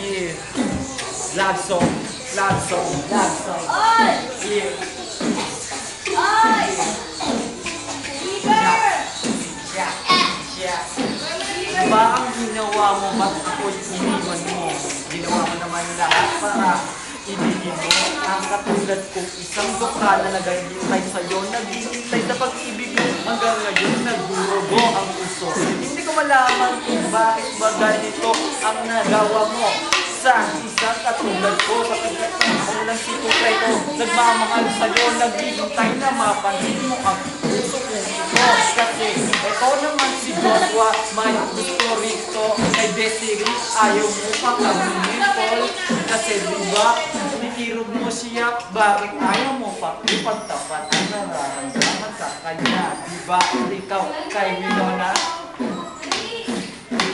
Yeah. Love song. Love song. Love song. Oy! Yeah. Oy! Beaver! Siya. Siya. Diba ang ginawa mo, ba't ako'y iniwan mo? Ginawa mo naman lahat para ibigin mo. Ang katulad kong isang dokta na naghihintay sa'yo, naghihintay sa pag-ibig mo hanggang ngayon nagdurugo ang puso. Hindi ko malaman kung bakit ba ganito ang nagawa mo sa isang katulad ko. Sa pagkakataon ng sikreto, nagmamahal sa'yo, naghihintay na mapansin mo ang puso kong ito. Kasi ito naman si Joshua, may gusto rito, kay Desiree, ayaw mo pa kaminin, Paul. Kasi diba, nakirog mo siya, bakit ayaw mo pa ipagtapat ang nararamdaman sa kanya? Diba, ikaw kay Winona?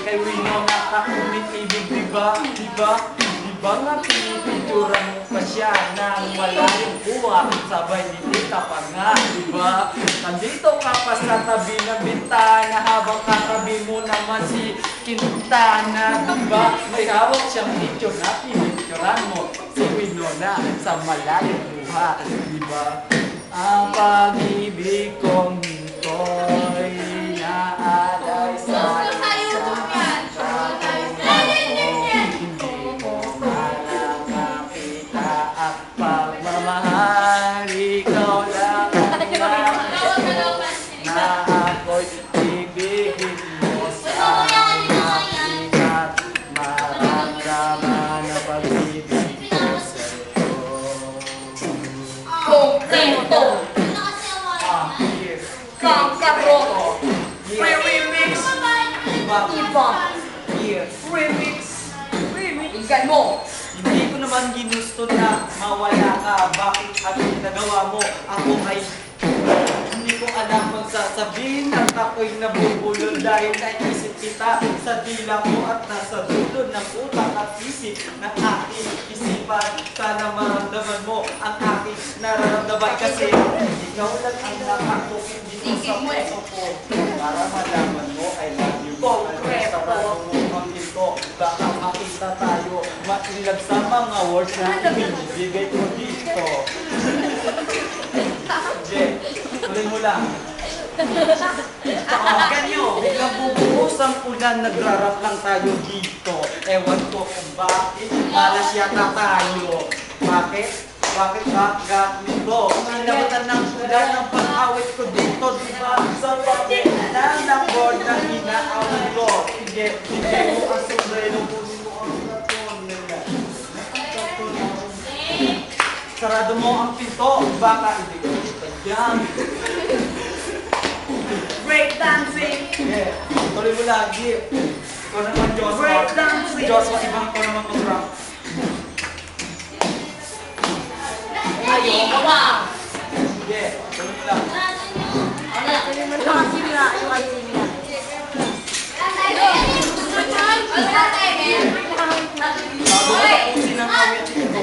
Kay Winona ka umitibig, diba? Diba? Diba nga pinipintura mo pa siya nang wala yung kuha, sabay hindi ka pa nga, diba? Nandito ka pa sa tabi ng bintana habang katabi mo naman si Quintana, diba? May hawak siyang picture na pinicturan mo si Winona sa malayong buha, diba? Ang pag-ibig kong ito'y naalay sa pagmamahal, ikaw lang na ako'y ibigin mo sa akin at maramdaman ang pag-ibig ko sa'yo. Konkreto! Yes. Kangkaro! Remix! Ibang! Yes. Remix! Ikan mo! Hindi ko naman ginusto na mawala ka. Bakit at nagawa mo? Ako ay hindi ko alam kung sasabihin at ako'y nabubulol dahil naisip kita sa dila mo at nasa dulo ng utak at isip ng aking isipan. Sana maramdaman mo ang aking nararamdaman kasi ikaw lang ang nakatukit dito sa puso ko. Para malaman mo, I love you. Konkreto. Ko, baka makita tayo mailag sa mga words na ibibigay ko dito. Okay, tuloy mo lang. Ganyo, biglang bubuhos ang ulan, nagrarap lang tayo dito. Ewan ko kung bakit, malas yata tayo. Bakit? Bakit ba ganito? Inabatan ng ulan ng pang-awit ko dito, diba? Sa pabit ng board na inaawit ko. Hindi mo ang sombrero, kunin mo ang raton. Sarado mo ang pinto, baka hindi ko dito dyan. Break dancing! Yeah, tuloy mo lagi. Ikaw naman, Joshua. Break dancing! Joshua, ibang ko naman mag-rap. Ayaw ka ba? Yeah, tuloy mo lang. Ano? Yung asin na. Yung asin na. Bago ko tapusin ang awit ito.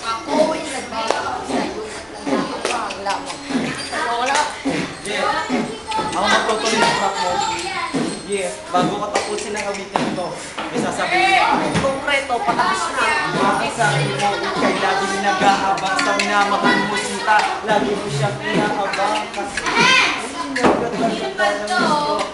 Ako ay nagbawa sa'yo. Wala. Yeah. Ako magtutuloy ng rap mo. Yeah. Bago ko tapusin ang awit ito, may sasabihin ko. Konkreto, patapos na. Bakit sa akin mo, ikay laging nag-aabang sa minamahal mo sita. Lagi mo siyang inaabang kasi hindi nagkatagatan ng gusto.